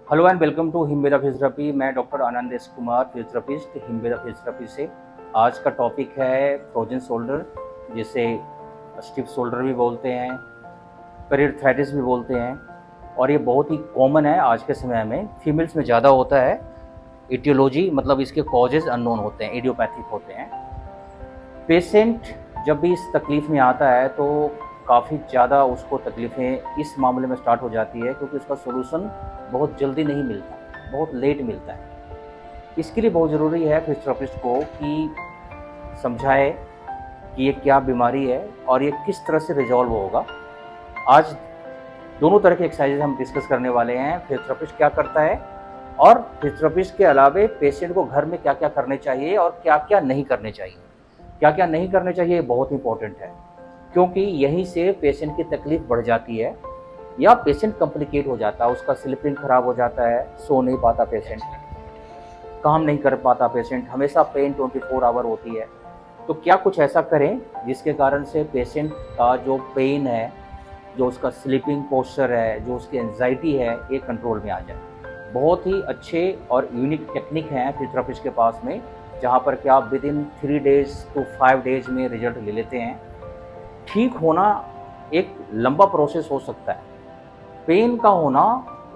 Hello and welcome to Himveda physiotherapy. मैं doctor Anand S Kumar, physiotherapist, Himveda physiotherapy से। आज का टॉपिक है फ्रोजन शोल्डर, जिसे स्टिफ शोल्डर भी बोलते हैं, पेरिथ्राइटिस भी बोलते हैं, और ये बहुत ही कॉमन है आज के समय में। फीमेल्स में ज़्यादा होता है। इटियोलॉजी मतलब इसके कॉजेज अननोन होते हैं, इडियोपैथिक होते हैं। पेशेंट जब भी इस तकलीफ़ में आता है तो काफ़ी ज़्यादा उसको तकलीफ़ें इस मामले में स्टार्ट हो जाती है, क्योंकि उसका सॉल्यूशन बहुत जल्दी नहीं मिलता, बहुत लेट मिलता है। इसके लिए बहुत ज़रूरी है फिजियोथेरेपिस्ट को कि समझाए कि ये क्या बीमारी है और ये किस तरह से रिजॉल्व होगा। आज दोनों तरह के एक्सरसाइजेज हम डिस्कस करने वाले हैं। फिजियोथेरेपिस्ट क्या करता है और फिजियोथेरेपिस्ट के अलावे पेशेंट को घर में क्या क्या करने चाहिए और क्या क्या नहीं करने चाहिए। क्या क्या नहीं करने चाहिए, बहुत इंपॉर्टेंट है, क्योंकि यहीं से पेशेंट की तकलीफ बढ़ जाती है या पेशेंट कॉम्प्लिकेट हो जाता है। उसका स्लीपिंग खराब हो जाता है, सो नहीं पाता पेशेंट, काम नहीं कर पाता पेशेंट, हमेशा पेन 24 आवर होती है। तो क्या कुछ ऐसा करें जिसके कारण से पेशेंट का जो पेन है, जो उसका स्लीपिंग पोस्चर है, जो उसकी एंजाइटी है, ये कंट्रोल में आ जाए। बहुत ही अच्छे और यूनिक टेक्निक हैं फिजियोथेरेपिस्ट के पास में, जहाँ पर कि आप within 3 days to 5 days में रिजल्ट ले लेते हैं। ठीक होना एक लंबा प्रोसेस हो सकता है। पेन का होना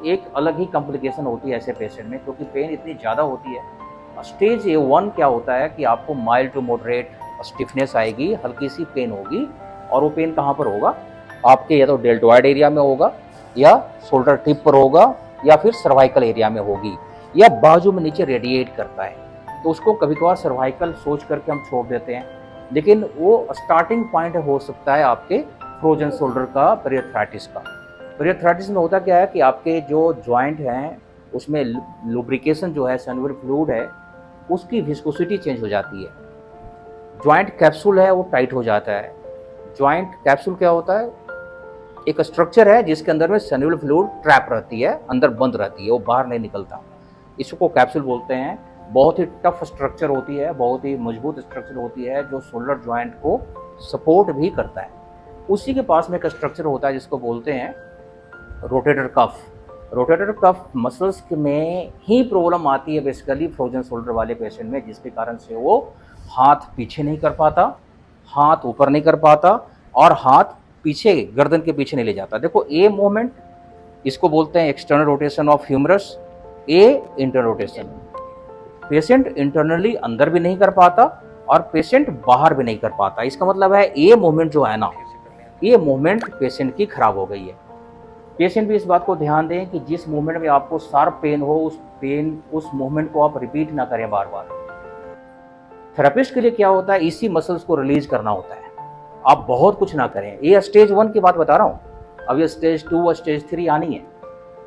एक अलग ही कॉम्प्लिकेशन होती है ऐसे पेशेंट में, क्योंकि पेन इतनी ज़्यादा होती है। स्टेज A1 क्या होता है कि आपको माइल्ड टू मॉडरेट स्टिफनेस आएगी, हल्की सी पेन होगी। और वो पेन कहाँ पर होगा? आपके या तो डेल्टोइड एरिया में होगा, या शोल्डर टिप पर होगा, या फिर सर्वाइकल एरिया में होगी, या बाजू में नीचे रेडिएट करता है। तो उसको कभी कभार सर्वाइकल सोच करके हम छोड़ देते हैं, लेकिन वो स्टार्टिंग पॉइंट हो सकता है आपके फ्रोजन शोल्डर का, पेरिथ्राइटिस का। पेरिथ्राइटिस में होता क्या है कि आपके जो जॉइंट हैं उसमें लुब्रिकेशन जो है, सैनिवल फ्लूइड है, उसकी विस्कोसिटी चेंज हो जाती है। जॉइंट कैप्सूल है वो टाइट हो जाता है। जॉइंट कैप्सूल क्या होता है? एक स्ट्रक्चर है जिसके अंदर में सैनिवल फ्लूइड ट्रैप रहती है, अंदर बंद रहती है, वो बाहर नहीं निकलता। इसको कैप्सूल बोलते हैं। बहुत ही टफ स्ट्रक्चर होती है, बहुत ही मजबूत स्ट्रक्चर होती है, जो शोल्डर जॉइंट को सपोर्ट भी करता है। उसी के पास में एक स्ट्रक्चर होता है जिसको बोलते हैं rotator cuff. Rotator cuff muscles में ही प्रॉब्लम आती है बेसिकली फ्रोजन शोल्डर वाले पेशेंट में, जिसके कारण से वो हाथ पीछे नहीं कर पाता, हाथ ऊपर नहीं कर पाता, और हाथ पीछे गर्दन के पीछे नहीं ले जाता। देखो, ए मूवमेंट, इसको बोलते हैं external rotation of humerus, a internal rotation. Patient internally अंदर भी नहीं कर पाता और पेशेंट बाहर भी नहीं कर पाता। इसका मतलब है ए मूवमेंट जो है ना, ये मूवमेंट पेशेंट की खराब हो गई है। पेशेंट भी इस बात को ध्यान दें कि जिस मूवमेंट में आपको शार्प पेन हो, उस मूवमेंट को आप रिपीट ना करें बार बार। थेरेपिस्ट के लिए क्या होता है, इसी मसल्स को रिलीज करना होता है। आप बहुत कुछ ना करें। ये स्टेज 1 की बात बता रहा हूँ, अब ये स्टेज 2 और स्टेज 3 आनी है।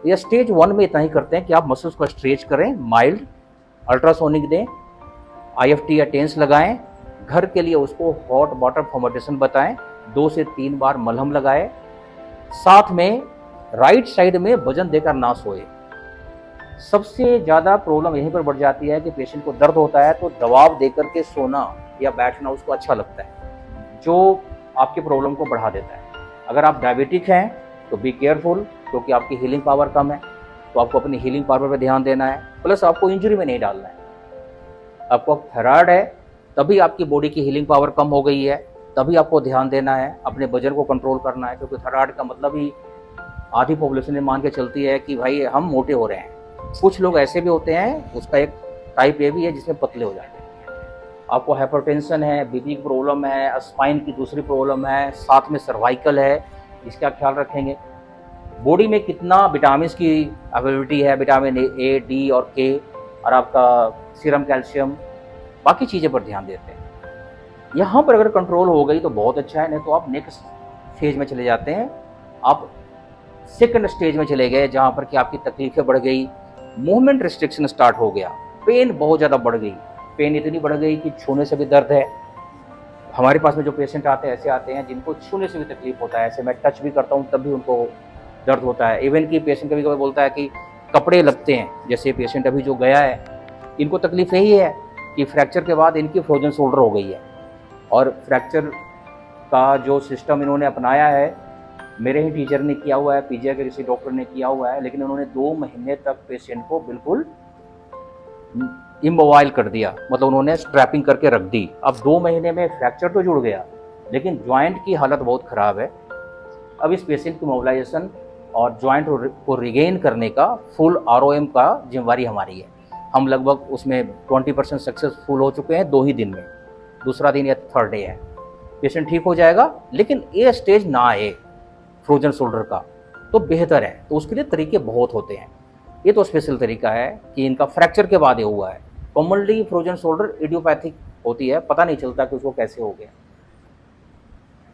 ये स्टेज 1 में इतना ही करते हैं कि आप मसल्स को स्ट्रेच करें, माइल्ड अल्ट्रासोनिक दें, IFT या टेंस लगाएं। घर के लिए उसको हॉट वाटर फॉर्मेटेशन बताएं, 2 से 3 बार मलहम लगाएं। साथ में राइट साइड में वजन देकर ना सोए। सबसे ज़्यादा प्रॉब्लम यहीं पर बढ़ जाती है कि पेशेंट को दर्द होता है तो दबाव देकर के सोना या बैठना उसको अच्छा लगता है, जो आपकी प्रॉब्लम को बढ़ा देता है। अगर आप डायबिटिक हैं तो बी केयरफुल, क्योंकि आपकी हीलिंग पावर कम है, तो आपको अपनी हीलिंग पावर पर ध्यान देना है। प्लस आपको इंजरी में नहीं डालना है। आपको थायराइड है तभी आपकी बॉडी की हीलिंग पावर कम हो गई है, तभी आपको ध्यान देना है, अपने वजन को कंट्रोल करना है, क्योंकि थायराइड का मतलब ही आधी पॉपुलेशन ये मान के चलती है कि भाई हम मोटे हो रहे हैं। कुछ लोग ऐसे भी होते हैं, उसका एक टाइप ये भी है जिसमें पतले हो जाते हैं। आपको हाइपरटेंशन है, बीपी की प्रॉब्लम है, स्पाइन की दूसरी प्रॉब्लम है, साथ में सर्वाइकल है, इसका ख्याल रखेंगे। बॉडी में कितना विटामिन की अवेलेबिलिटी है, विटामिन A, D और K, और आपका सीरम कैल्शियम, बाकी चीज़ें पर ध्यान देते हैं। यहाँ पर अगर कंट्रोल हो गई तो बहुत अच्छा है, नहीं तो आप नेक्स्ट फेज में चले जाते हैं। आप सेकंड स्टेज में चले गए, जहाँ पर कि आपकी तकलीफें बढ़ गई, मूवमेंट रिस्ट्रिक्शन स्टार्ट हो गया, पेन बहुत ज़्यादा बढ़ गई। पेन इतनी बढ़ गई कि छूने से भी दर्द है। हमारे पास में जो पेशेंट आते हैं, ऐसे आते हैं जिनको छूने से भी तकलीफ होता है, ऐसे मैं टच भी करता हूँ तब भी उनको दर्द होता है। इवन कि पेशेंट कभी कभी बोलता है कि कपड़े लगते हैं। जैसे पेशेंट अभी जो गया है, इनको तकलीफ यही है कि फ्रैक्चर के बाद इनकी फ्रोजन शोल्डर हो गई है, और फ्रैक्चर का जो सिस्टम इन्होंने अपनाया है, मेरे ही टीचर ने किया हुआ है, पीजिया के किसी डॉक्टर ने किया हुआ है, लेकिन उन्होंने 2 महीने तक पेशेंट को बिल्कुल इमोबाइल कर दिया, मतलब उन्होंने स्ट्रैपिंग करके रख दी। अब 2 महीने में फ्रैक्चर तो जुड़ गया, लेकिन जॉइंट की हालत बहुत ख़राब है। अब इस पेशेंट की मोबिलाइजेशन और जॉइंट को रिगेन करने का फुल ROM का जिम्मेवारी हमारी है। हम लगभग उसमें 20% सक्सेसफुल हो चुके हैं 2 ही दिन में, दूसरा दिन या थर्ड डे है, पेशेंट ठीक हो जाएगा। लेकिन ये स्टेज ना आए फ्रोजन शोल्डर का तो बेहतर है, तो उसके लिए तरीके बहुत होते हैं। ये तो स्पेशल तरीका है कि इनका फ्रैक्चर के बाद ये हुआ है। कॉमनली फ्रोजन शोल्डर इडियोपैथिक होती है, पता नहीं चलता कि उसको कैसे हो गया।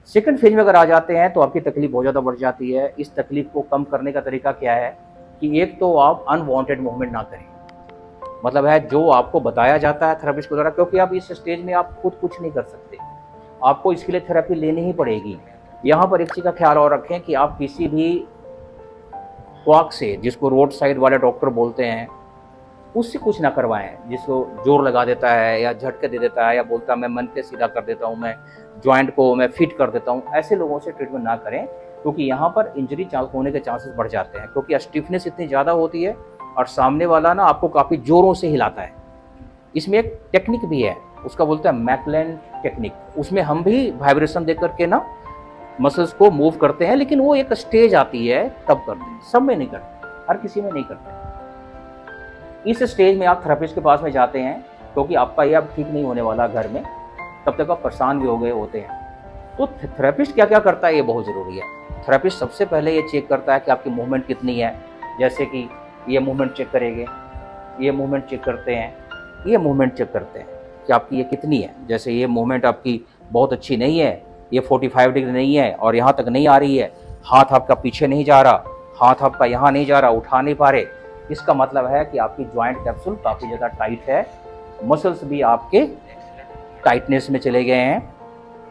सेकंड फेज में अगर आ जाते हैं तो आपकी तकलीफ बहुत ज़्यादा बढ़ जाती है। इस तकलीफ को कम करने का तरीका क्या है कि एक तो आप अनवांटेड मूवमेंट ना करें, मतलब है जो आपको बताया जाता है थेरेपिस्ट के द्वारा, क्योंकि आप इस स्टेज में आप खुद कुछ नहीं कर सकते, आपको इसके लिए थेरेपी लेनी ही पड़ेगी। यहाँ पर एक चीज़ का ख्याल और रखें कि आप किसी भी क्वाक से, जिसको रोड साइड वाले डॉक्टर बोलते हैं, उससे कुछ ना करवाएं, जिसको जोर लगा देता है या झटके दे देता है या बोलता है मैं मन के सीधा कर देता हूँ, मैं जॉइंट को मैं फिट कर देता हूँ। ऐसे लोगों से ट्रीटमेंट ना करें, क्योंकि यहाँ पर इंजरी होने के चांसेस बढ़ जाते हैं, क्योंकि स्टिफनेस इतनी ज़्यादा होती है और सामने वाला ना आपको काफ़ी ज़ोरों से हिलाता है। इसमें एक टेक्निक भी है, उसका बोलते हैं मैकलेन टेक्निक। उसमें हम भी वाइब्रेशन दे करके ना मसल्स को मूव करते हैं, लेकिन वो एक स्टेज आती है तब करते हैं, सब में नहीं करते, हर किसी में नहीं करते। इस स्टेज में आप थेरेपिस्ट के पास में जाते हैं, क्योंकि आपका ये अब ठीक नहीं होने वाला घर में, तब तक आप परेशान भी हो गए होते हैं। तो थेरेपिस्ट क्या क्या करता है ये बहुत ज़रूरी है। थेरेपिस्ट सबसे पहले ये चेक करता है कि आपकी मूवमेंट कितनी है, जैसे कि ये मूवमेंट चेक करेंगे, ये मूवमेंट चेक करते हैं, ये मूवमेंट चेक करते हैं कि आपकी ये कितनी है। जैसे ये मूवमेंट आपकी बहुत अच्छी नहीं है, ये 45 डिग्री नहीं है और यहाँ तक नहीं आ रही है, हाथ आपका पीछे नहीं जा रहा, हाथ आपका यहाँ नहीं जा रहा, उठा नहीं पा रहे, इसका मतलब है कि आपकी जॉइंट कैप्सूल काफ़ी ज़्यादा टाइट है, मसल्स भी आपके टाइटनेस में चले गए हैं।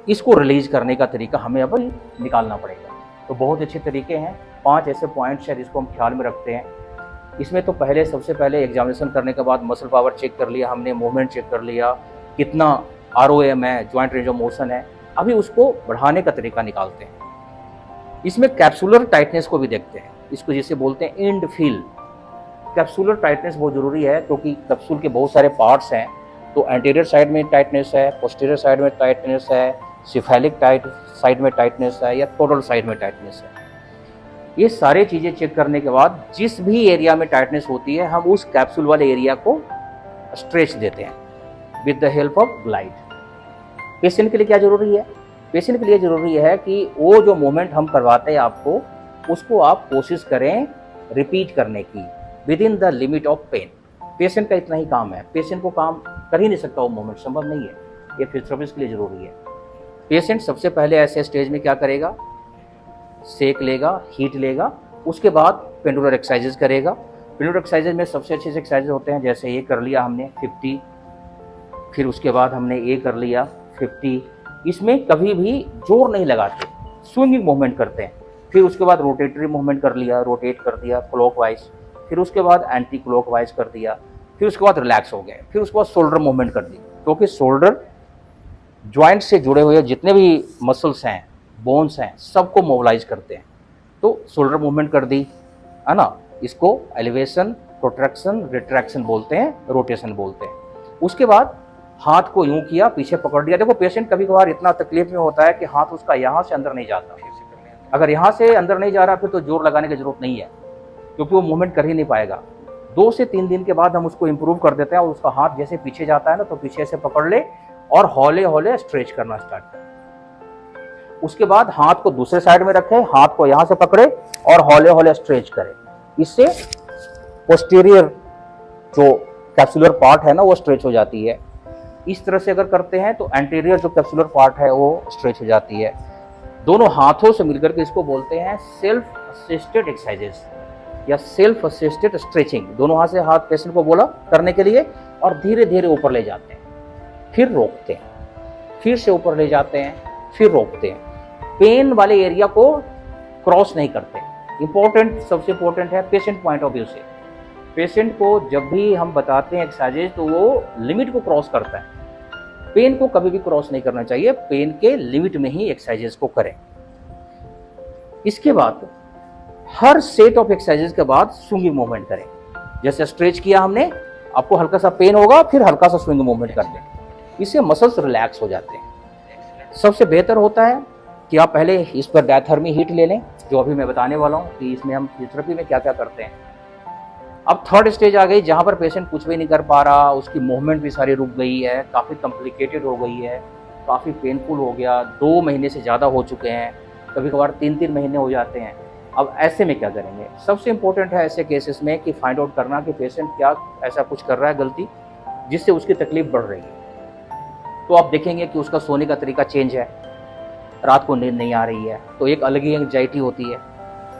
इसको रिलीज करने का तरीका हमें अब निकालना पड़ेगा। तो बहुत अच्छे तरीके हैं, 5 ऐसे पॉइंट्स हैं जिसको हम ख्याल में रखते हैं। इसमें तो सबसे पहले एग्जामिनेशन करने के बाद मसल पावर चेक कर लिया हमने, मूवमेंट चेक कर लिया, कितना ROM है, जॉइंट रेंज ऑफ मोशन है। अभी उसको बढ़ाने का तरीका निकालते हैं। इसमें कैप्सुलर टाइटनेस को भी देखते हैं, इसको जिसे बोलते हैं एंड फील। कैप्सुलर टाइटनेस बहुत ज़रूरी है, क्योंकि कैप्सूल के बहुत सारे पार्ट्स हैं। तो एंटीरियर साइड में टाइटनेस है, पोस्टीरियर साइड में टाइटनेस है, सिफेलिक साइड में टाइटनेस है या टोटल साइड में टाइटनेस है। ये सारे चीज़ें चेक करने के बाद जिस भी एरिया में टाइटनेस होती है, हम उस कैप्सूल वाले एरिया को स्ट्रेच देते हैं with the help of glide. Patient के लिए क्या ज़रूरी है? पेशेंट के लिए ज़रूरी है कि वो जो मूवमेंट हम करवाते हैं आपको, उसको आप कोशिश करें रिपीट करने की within the limit of pain. Patient का इतना ही काम है, पेशेंट को काम कर ही नहीं सकता, वो मूवमेंट संभव नहीं है, ये फिजियोथेरेपिस्ट के लिए ज़रूरी है। पेशेंट सबसे पहले ऐसे स्टेज में क्या करेगा, सेक लेगा, हीट लेगा, उसके बाद पेंडुलर एक्सरसाइजेज करेगा। पेंडुलर एक्सरसाइजेज में सबसे अच्छे से एक्सरसाइजेज होते हैं, जैसे ये कर लिया हमने 50, फिर उसके बाद हमने ये कर लिया 50। इसमें कभी भी जोर नहीं लगाते, स्विंगिंग मूवमेंट करते हैं। फिर उसके बाद रोटेटरी मूवमेंट कर लिया, रोटेट कर दिया क्लॉकवाइज, फिर उसके बाद एंटी क्लॉकवाइज कर दिया, फिर उसके बाद रिलैक्स हो गए, फिर उसके बाद शोल्डर मूवमेंट कर दी, क्योंकि शोल्डर जॉइंट से जुड़े हुए जितने भी मसल्स हैं, बोन्स हैं, सबको मोबिलाइज करते हैं। तो शोल्डर मूवमेंट कर दी है ना, इसको एलिवेशन, प्रोट्रैक्शन, रिट्रैक्शन बोलते हैं, रोटेशन बोलते हैं। उसके बाद हाथ को यूं किया, पीछे पकड़ लिया। देखो पेशेंट कभी कभार इतना तकलीफ में होता है कि हाथ उसका यहाँ से अंदर नहीं जाता। अगर यहाँ से अंदर नहीं जा रहा फिर तो जोर लगाने की जरूरत नहीं है, क्योंकि वो मूवमेंट कर ही नहीं पाएगा। 2 से 3 दिन के बाद हम उसको इम्प्रूव कर देते हैं और उसका हाथ जैसे पीछे जाता है ना, तो पीछे से पकड़ ले और हौले हौले स्ट्रेच करना स्टार्ट करें। उसके बाद हाथ को दूसरे साइड में रखें, हाथ को यहाँ से पकड़े और हौले हौले स्ट्रेच करें। इससे पोस्टीरियर जो कैप्सुलर पार्ट है ना, वो स्ट्रेच हो जाती है। इस तरह से अगर करते हैं तो एंटीरियर जो कैप्सुलर पार्ट है वो स्ट्रेच हो जाती है। दोनों हाथों से मिलकर के इसको बोलते हैं सेल्फ असिस्टेड एक्सरसाइजेस या सेल्फ असिस्टेड स्ट्रेचिंग। दोनों हाथ से हाथ पेशेंट को बोला करने के लिए और धीरे धीरे ऊपर ले जाते हैं, फिर रोकते हैं, फिर से ऊपर ले जाते हैं, फिर रोकते हैं। पेन वाले एरिया को क्रॉस नहीं करते। इंपॉर्टेंट, सबसे इंपॉर्टेंट है पेशेंट पॉइंट ऑफ व्यू से। पेशेंट को जब भी हम बताते हैं एक्सरसाइजेज तो वो लिमिट को क्रॉस करता है, पेन को कभी भी क्रॉस नहीं करना चाहिए। पेन के लिमिट में ही एक्सरसाइजेस को करें। इसके बाद हर सेट ऑफ एक्सरसाइजेस के बाद स्विंगिंग मूवमेंट करें। जैसे स्ट्रेच किया हमने, आपको हल्का सा पेन होगा, फिर हल्का सा स्विंग मूवमेंट कर दें, इससे मसल्स रिलैक्स हो जाते हैं। सबसे बेहतर होता है कि आप पहले इस पर डायथर्मी हीट ले लें, जो अभी मैं बताने वाला हूँ कि इसमें हम फिजियोथेरेपी में क्या क्या करते हैं। अब थर्ड स्टेज आ गई जहाँ पर पेशेंट कुछ भी नहीं कर पा रहा, उसकी मूवमेंट भी सारी रुक गई है, काफ़ी कॉम्प्लिकेटेड हो गई है, काफ़ी पेनफुल हो गया, 2 महीने से ज़्यादा हो चुके हैं, कभी कभार 3-3 महीने हो जाते हैं। अब ऐसे में क्या करेंगे? सबसे इम्पोर्टेंट है ऐसे केसेस में कि फाइंड आउट करना कि पेशेंट क्या ऐसा कुछ कर रहा है गलती जिससे उसकी तकलीफ बढ़ रही है। तो आप देखेंगे कि उसका सोने का तरीका चेंज है, रात को नींद नहीं आ रही है, तो एक अलग ही एंग्जाइटी होती है।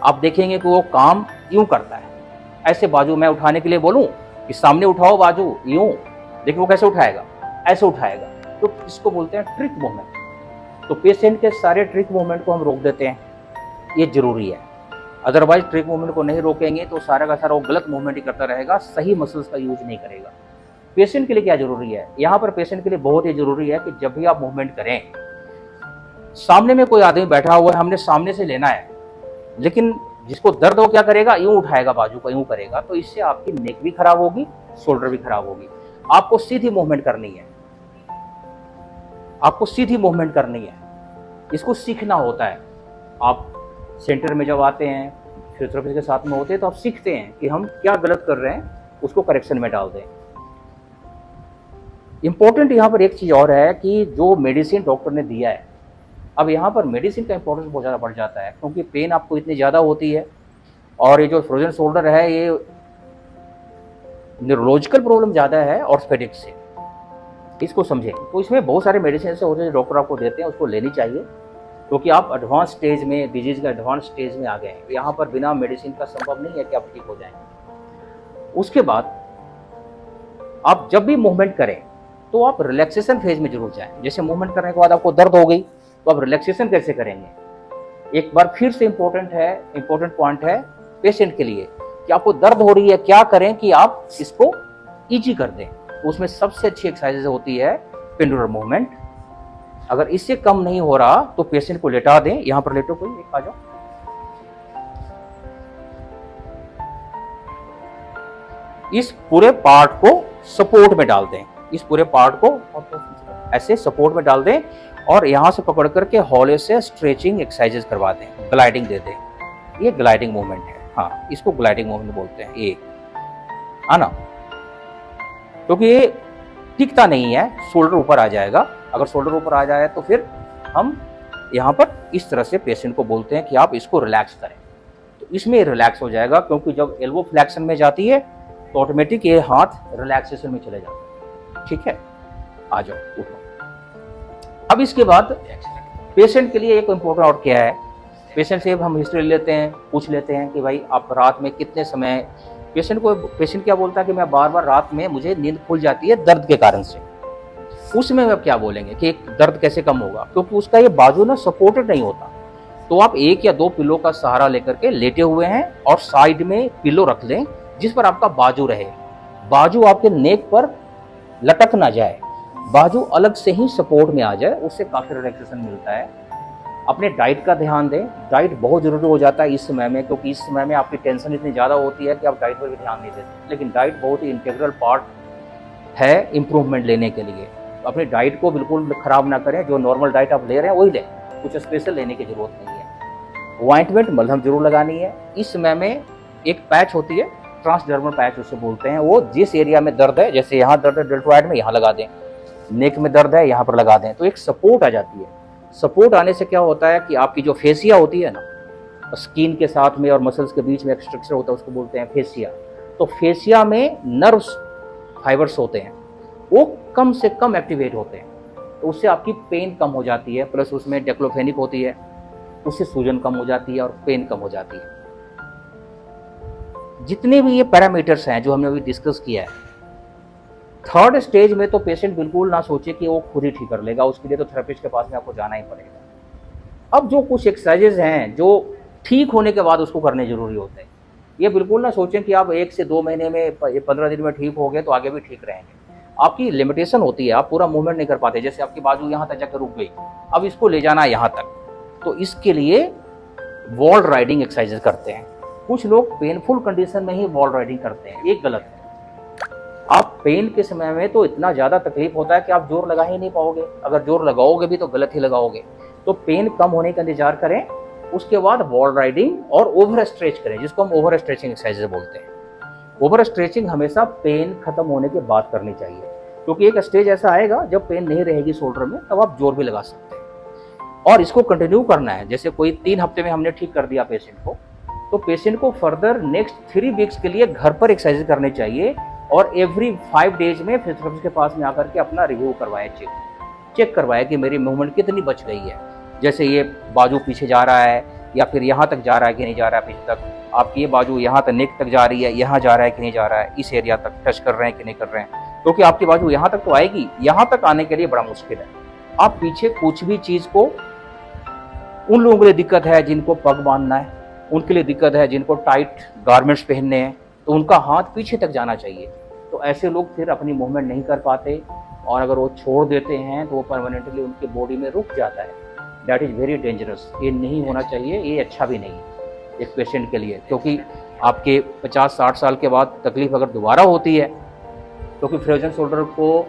आप देखेंगे कि वो काम यूं करता है, ऐसे बाजू मैं उठाने के लिए बोलूं कि सामने उठाओ बाजू, यूं देखिए वो कैसे उठाएगा, ऐसे उठाएगा। तो इसको बोलते हैं ट्रिक मूवमेंट। तो पेशेंट के सारे ट्रिक मूवमेंट को हम रोक देते हैं, ये जरूरी है। अदरवाइज ट्रिक मूवमेंट को नहीं रोकेंगे तो सारा का सारा वो गलत मूवमेंट ही करता रहेगा, सही मसल्स का यूज नहीं करेगा। पेशेंट के लिए क्या जरूरी है? यहाँ पर पेशेंट के लिए बहुत ही जरूरी है कि जब भी आप मूवमेंट करें, सामने में कोई आदमी बैठा हुआ है, हमने सामने से लेना है, लेकिन जिसको दर्द हो क्या करेगा? यूं उठाएगा बाजू को, यूं करेगा, तो इससे आपकी नेक भी खराब होगी, शोल्डर भी खराब होगी। आपको सीधी मूवमेंट करनी है, आपको सीधी मूवमेंट करनी है, इसको सीखना होता है। आप सेंटर में जब आते हैं, फिजियोथेरेपिस्ट के साथ में होते हैं, तो आप सीखते हैं कि हम क्या गलत कर रहे हैं, उसको करेक्शन में डाल दें। इंपॉर्टेंट यहाँ पर एक चीज और है कि जो मेडिसिन डॉक्टर ने दिया है, अब यहाँ पर मेडिसिन का इंपॉर्टेंस बहुत ज़्यादा बढ़ जाता है, क्योंकि पेन आपको इतनी ज़्यादा होती है और ये जो फ्रोजन शोल्डर है ये न्यूरोलॉजिकल प्रॉब्लम ज़्यादा है ऑर्थोपेडिक से, इसको समझें। तो इसमें बहुत सारे मेडिसिन से होते हैं जो डॉक्टर आपको देते हैं, उसको लेनी चाहिए, क्योंकि आप एडवांस स्टेज में, डिजीज का एडवांस स्टेज में आ गए हैं। यहाँ पर बिना मेडिसिन का संभव नहीं है कि आप ठीक हो जाएंगे। उसके बाद आप जब भी मूवमेंट करें तो आप रिलैक्सेशन फेज में जरूर जाएं। जैसे मूवमेंट करने के बाद आपको दर्द हो गई तो आप रिलैक्सेशन कैसे करेंगे? एक बार फिर से इंपॉर्टेंट पॉइंट है पेशेंट के लिए कि आपको दर्द हो रही है, क्या करें कि आप इसको ईजी कर दें। उसमें सबसे अच्छी एक्सरसाइज होती है पेंडुलर मूवमेंट। अगर इससे कम नहीं हो रहा तो पेशेंट को लेटा दें। यहां पर लेटो, कोई एक आ जाओ। इस पूरे पार्ट को सपोर्ट में डाल दें, इस पूरे पार्ट को ऐसे सपोर्ट में डाल दें और यहां से पकड़ करके हौले से स्ट्रेचिंग एक्सरसाइजेस करवा दें, ग्लाइडिंग दे दें। ये ग्लाइडिंग मूवमेंट है, हाँ, इसको ग्लाइडिंग मूवमेंट बोलते हैं ये, है ना। क्योंकि ये टिकता नहीं है, शोल्डर ऊपर आ जाएगा। अगर शोल्डर ऊपर आ जाए तो फिर हम यहाँ पर इस तरह से पेशेंट को बोलते हैं कि आप इसको रिलैक्स करें, तो इसमें रिलैक्स हो जाएगा। क्योंकि जब एल्बो फ्लेक्शन में जाती है तो ऑटोमेटिक ये हाथ रिलैक्सेशन में चले जाते हैं। ठीक है, आ जाओ, उठो। अब इसके बाद पेशेंट के लिए एक इम्पोर्टेंट और क्या है, पेशेंट से हम हिस्ट्री लेते हैं, पूछ लेते हैं कि भाई आप रात में कितने समय, पेशेंट क्या बोलता है कि मैं बार बार रात में मुझे नींद खुल जाती है दर्द के कारण से। उसमें आप क्या बोलेंगे कि दर्द कैसे कम होगा? क्योंकि उसका ये बाजू ना सपोर्टेड नहीं होता। तो आप 1 या 2 पिलो का सहारा लेकर के लेटे हुए हैं और साइड में पिलो रख लें जिस पर आपका बाजू रहे, बाजू आपके नेक पर लटक ना जाए, बाजू अलग से ही सपोर्ट में आ जाए, उससे काफी रिलैक्सेशन मिलता है। अपने डाइट का ध्यान दें, डाइट बहुत जरूरी हो जाता है इस समय में, क्योंकि इस समय में आपकी टेंशन इतनी ज़्यादा होती है कि आप डाइट पर भी ध्यान नहीं देते। लेकिन डाइट बहुत ही इंटीग्रल पार्ट है इम्प्रूवमेंट लेने के लिए। तो अपनी डाइट को बिल्कुल खराब ना करें, जो नॉर्मल डाइट आप ले रहे हैं वही लें, कुछ स्पेशल लेने की जरूरत नहीं है। ऑइंटमेंट मलहम जरूर लगानी है। इस समय में एक पैच होती है, ट्रांसडर्मल पैच उसे बोलते हैं, वो जिस एरिया में दर्द है, जैसे यहाँ दर्द है डेल्टोइड में, यहाँ लगा दें, नेक में दर्द है यहाँ पर लगा दें, तो एक सपोर्ट आ जाती है। सपोर्ट आने से क्या होता है कि आपकी जो फेसिया होती है ना, स्किन के साथ में और मसल्स के बीच में एक स्ट्रक्चर होता है, उसको बोलते हैं फेसिया। तो फेसिया में नर्व्स फाइबर्स होते हैं, वो कम से कम एक्टिवेट होते हैं, तो उससे आपकी पेन कम हो जाती है। प्लस उसमें डेक्लोफेनिक होती है, उससे सूजन कम हो जाती है और पेन कम हो जाती है। जितने भी ये पैरामीटर्स हैं जो हमने अभी डिस्कस किया है, थर्ड स्टेज में तो पेशेंट बिल्कुल ना सोचे कि वो खुद ही ठीक कर लेगा, उसके लिए तो थेरेपिस्ट के पास में आपको जाना ही पड़ेगा। अब जो कुछ एक्सरसाइजेज हैं जो ठीक होने के बाद उसको करने जरूरी होते हैं, ये बिल्कुल ना सोचें कि आप 1 से 2 महीने में, 15 दिन में ठीक हो गए तो आगे भी ठीक रहेंगे। आपकी लिमिटेशन होती है, आप पूरा मूवमेंट नहीं कर पाते। जैसे आपकी बाजू यहाँ तक जाकर रुक गई, अब इसको ले जाना है यहाँ तक, तो इसके लिए वॉल राइडिंग एक्सरसाइजेज करते हैं। कुछ लोग पेनफुल कंडीशन में ही वॉल राइडिंग करते हैं, ये गलत है। आप पेन के समय में तो इतना ज़्यादा तकलीफ होता है कि आप जोर लगा ही नहीं पाओगे, अगर जोर लगाओगे भी तो गलत ही लगाओगे। तो पेन कम होने का इंतजार करें, उसके बाद वॉल राइडिंग और ओवर स्ट्रेच करें, जिसको हम ओवर स्ट्रेचिंग एक्सरसाइजेज बोलते हैं। ओवर स्ट्रेचिंग हमेशा पेन खत्म होने के बाद करनी चाहिए, क्योंकि एक स्टेज ऐसा आएगा जब पेन नहीं रहेगी शोल्डर में, तब आप जोर भी लगा सकते हैं। और इसको कंटिन्यू करना है। जैसे कोई 3 हफ्ते में हमने ठीक कर दिया पेशेंट को, तो पेशेंट को फर्दर नेक्स्ट 3 वीक्स के लिए घर पर एक्सरसाइज करनी चाहिए, और एवरी 5 डेज में फिजियोथेरेपिस्ट के पास में आकर के अपना रिव्यू करवाए, चेक करवाए कि मेरी मूवमेंट कितनी बच गई है। जैसे ये बाजू पीछे जा रहा है या फिर यहाँ तक जा रहा है कि नहीं जा रहा है पीछे तक, आपकी ये बाजू यहाँ तक नेक तक जा रही है, यहाँ जा रहा है कि नहीं जा रहा है, इस एरिया तक टच कर रहे हैं कि नहीं कर रहे हैं, क्योंकि आपकी बाजू यहाँ तक तो आएगी, यहाँ तक आने के लिए बड़ा मुश्किल है। आप पीछे कुछ भी चीज़ को, उन लोगों के लिए दिक्कत है जिनको पग बांधना है, उनके लिए दिक्कत है जिनको टाइट गारमेंट्स पहनने हैं, तो उनका हाथ पीछे तक जाना चाहिए। तो ऐसे लोग फिर अपनी मूवमेंट नहीं कर पाते, और अगर वो छोड़ देते हैं तो वो परमानेंटली उनकी बॉडी में रुक जाता है। That is very dangerous. ये नहीं होना चाहिए, ये अच्छा भी नहीं है एक पेशेंट के लिए, क्योंकि आपके 50-60 साल के बाद तकलीफ अगर दोबारा होती है, क्योंकि फ्रोजन शोल्डर को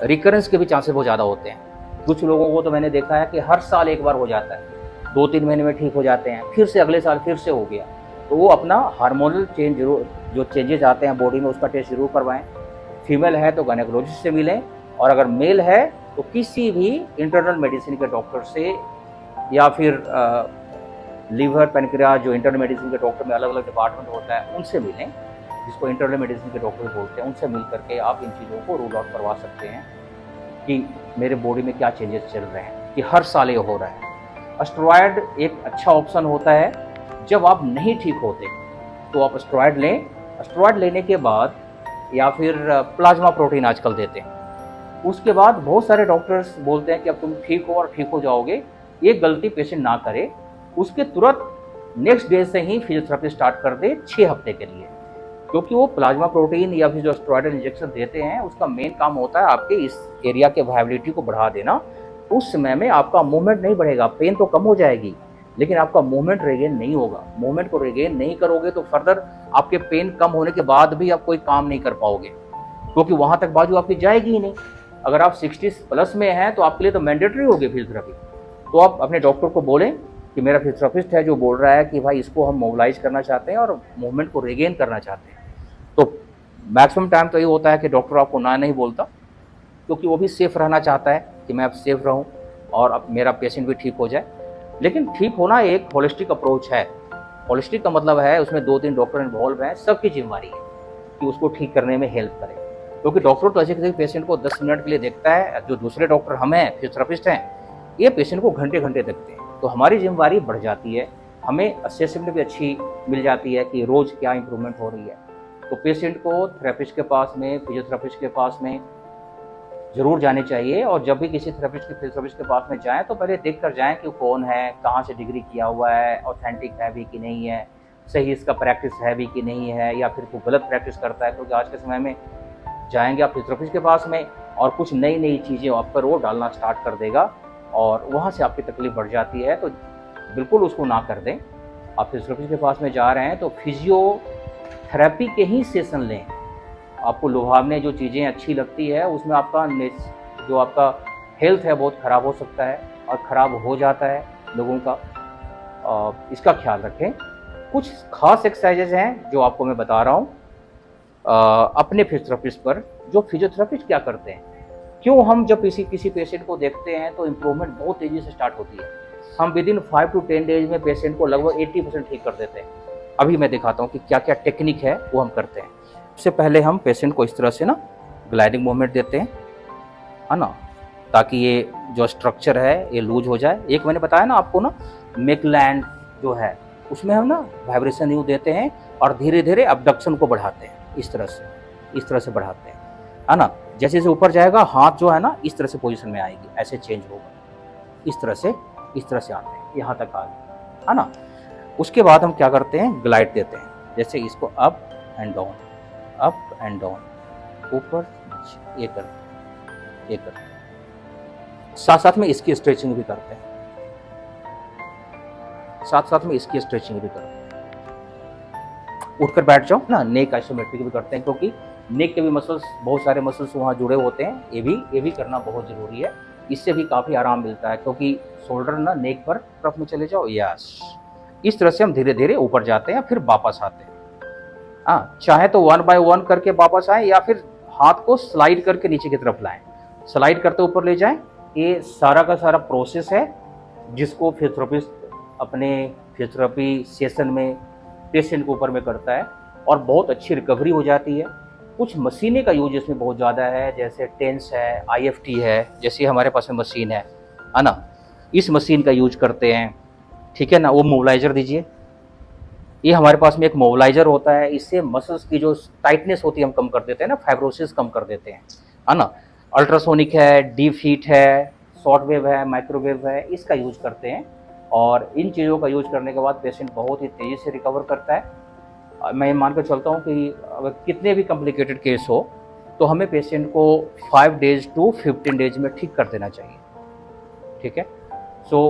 रिकरेंस के भी चांसेस बहुत ज़्यादा होते हैं। कुछ लोगों को तो मैंने देखा है कि हर साल एक बार हो जाता है, 2-3 महीने में ठीक हो जाते हैं, फिर से अगले साल फिर से हो गया। तो वो अपना हार्मोनल चेंज जरूर, जो चेंजेस आते हैं बॉडी में, उसका टेस्ट जरूर करवाएं। फीमेल है तो गायनेकोलॉजिस्ट से मिलें, और अगर मेल है तो किसी भी इंटरनल मेडिसिन के डॉक्टर से, या फिर लीवर पेनक्रियाज, जो इंटरनल मेडिसिन के डॉक्टर में अलग अलग डिपार्टमेंट होता है, उनसे मिलें, जिसको इंटरनल मेडिसिन के डॉक्टर बोलते हैं। उनसे मिल करके आप इन चीज़ों को रूल आउट करवा सकते हैं कि मेरे बॉडी में क्या चेंजेस चल रहे हैं, कि हर साल ये हो रहा है। स्टेरॉयड एक अच्छा ऑप्शन होता है जब आप नहीं ठीक होते, तो आप स्टेरॉयड लें। स्टेरॉयड लेने के बाद, या फिर प्लाज्मा प्रोटीन आजकल देते हैं, उसके बाद बहुत सारे डॉक्टर्स बोलते हैं कि अब तुम ठीक हो और ठीक हो जाओगे। ये गलती पेशेंट ना करे, उसके तुरंत नेक्स्ट डे से ही फिजियोथेरेपी स्टार्ट कर दे 6 हफ्ते के लिए, क्योंकि वो प्लाज्मा प्रोटीन या फिर जो स्टेरॉयडल इंजेक्शन देते हैं, उसका मेन काम होता है आपके इस एरिया के वायबिलिटी को बढ़ा देना। उस समय में आपका मूवमेंट नहीं बढ़ेगा, पेन तो कम हो जाएगी, लेकिन आपका मूवमेंट रिगेन नहीं होगा। मूवमेंट को रिगेन नहीं करोगे तो फर्दर आपके पेन कम होने के बाद भी आप कोई काम नहीं कर पाओगे, क्योंकि वहाँ तक बाजू आपकी जाएगी ही नहीं। अगर आप 60 प्लस में हैं तो आपके लिए तो मैंडेटरी होगी फिजियोथेरेपी। तो आप अपने डॉक्टर को बोलें कि मेरा फिजियोथेरेपिस्ट है जो बोल रहा है कि भाई इसको हम मोबिलाइज करना चाहते हैं और मूवमेंट को रिगेन करना चाहते हैं। तो मैक्सिमम टाइम तो ये होता है कि डॉक्टर आपको ना नहीं बोलता, क्योंकि वो भी सेफ रहना चाहता है कि मैं अब सेफ रहूं और अब मेरा पेशेंट भी ठीक हो जाए। लेकिन ठीक होना एक होलिस्टिक अप्रोच है। होलिस्टिक का मतलब है उसमें 2-3 डॉक्टर इन्वॉल्व हैं, सबकी जिम्मेदारी है कि उसको ठीक करने में हेल्प करें। क्योंकि डॉक्टर तो ऐसे किसी पेशेंट को 10 मिनट के लिए देखता है, जो दूसरे डॉक्टर हम हैं, फिजियोथेरेपिस्ट हैं, ये पेशेंट को घंटे घंटे देखते हैं। तो हमारी जिम्मेदारी बढ़ जाती है, हमें असेसमेंट भी अच्छी मिल जाती है कि रोज़ क्या इंप्रूवमेंट हो रही है। तो पेशेंट को थेरेपिस्ट के पास में, फिजियोथेरेपिस्ट के पास में ज़रूर जाने चाहिए। और जब भी किसी फिजियोथेरेपिस्ट के पास में जाएँ तो पहले देख कर जाएँ कि कौन है, कहाँ से डिग्री किया हुआ है, ऑथेंटिक है भी कि नहीं है, सही इसका प्रैक्टिस है भी कि नहीं है, या फिर कोई गलत प्रैक्टिस करता है। क्योंकि आज के समय में जाएंगे आप फिजियोथेरेपिस्ट के पास में और कुछ नई नई चीज़ें आप पर वो डालना स्टार्ट कर देगा, और वहाँ से आपकी तकलीफ बढ़ जाती है। तो बिल्कुल उसको ना कर दें। आप फिजियोथेरेपिस्ट के पास में जा रहे हैं तो फिजियोथेरेपी के ही सेशन लें। आपको लुभावने जो चीज़ें अच्छी लगती है उसमें आपका जो आपका हेल्थ है बहुत ख़राब हो सकता है, और ख़राब हो जाता है लोगों का। इसका ख्याल रखें। कुछ खास एक्सरसाइजेज हैं जो आपको मैं बता रहा हूँ अपने फिजियोथेरेपिस्ट पर। जो फिजियोथेरेपिस्ट क्या करते हैं, क्यों हम जब किसी पेशेंट को देखते हैं तो इम्प्रूवमेंट बहुत तेज़ी से स्टार्ट होती है। हम विदिन 5 to 10 डेज में पेशेंट को लगभग 80% ठीक कर देते हैं। अभी मैं दिखाता हूँ कि क्या क्या टेक्निक है वो हम करते हैं। उससे पहले हम पेशेंट को इस तरह से ना ग्लाइडिंग मूवमेंट देते हैं, है ना, ताकि ये जो स्ट्रक्चर है ये लूज हो जाए। एक मैंने बताया ना आपको ना, मेकलैंड जो है उसमें हम ना वाइब्रेशन यूँ देते हैं और धीरे धीरे अबडक्शन को बढ़ाते हैं। इस तरह से बढ़ाते हैं, है ना। जैसे जैसे ऊपर जाएगा हाथ जो है ना इस तरह से पोजीशन में आएगी, ऐसे चेंज होगा। इस तरह से आते हैं, यहाँ तक आ गए, है ना। उसके बाद हम क्या करते हैं, ग्लाइड देते हैं। जैसे इसको up and down, up and down, ऊपर ये कर साथ साथ में इसकी स्ट्रेचिंग भी करते हैं। साथ साथ में इसकी स्ट्रेचिंग भी करते हैं। उठकर बैठ जाओ ना, नेक आइसोमेट्रिक भी करते हैं, क्योंकि नेक के भी मसल्स, बहुत सारे मसल्स वहाँ जुड़े होते हैं, ये भी करना बहुत ज़रूरी है। इससे भी काफ़ी आराम मिलता है, क्योंकि शोल्डर ना नेक पर तरफ में चले जाओ, यस। इस तरह से हम धीरे धीरे ऊपर जाते हैं, फिर वापस आते हैं। हाँ, चाहे तो 1 बाय 1 करके वापस आए, या फिर हाथ को स्लाइड करके नीचे की तरफ लाएं, स्लाइड करते ऊपर ले जाएं। ये सारा का सारा प्रोसेस है जिसको फिजियोथेरेपिस्ट अपने फिजियोथेरेपी सेशन में पेशेंट के ऊपर में करता है, और बहुत अच्छी रिकवरी हो जाती है। कुछ मशीनें का यूज इसमें बहुत ज़्यादा है, जैसे टेंस है, IFT है, जैसे हमारे पास में मशीन है ना, इस मशीन का यूज करते हैं, ठीक है ना। वो मोबिलाइजर दीजिए, ये हमारे पास में एक मोबिलाइजर होता है, इससे मसल्स की जो टाइटनेस होती है हम कम कर देते हैं ना, फाइब्रोसिस कम कर देते हैं, है ना। अल्ट्रासोनिक है, डीप हीट है, शॉर्ट वेव है, माइक्रोवेव है, इसका यूज करते हैं। और इन चीज़ों का यूज करने के बाद पेशेंट बहुत ही तेज़ी से रिकवर करता है। मैं मान कर चलता हूँ कि अगर कितने भी कॉम्प्लिकेटेड केस हो तो हमें पेशेंट को 5 डेज to 15 डेज में ठीक कर देना चाहिए, ठीक है। सो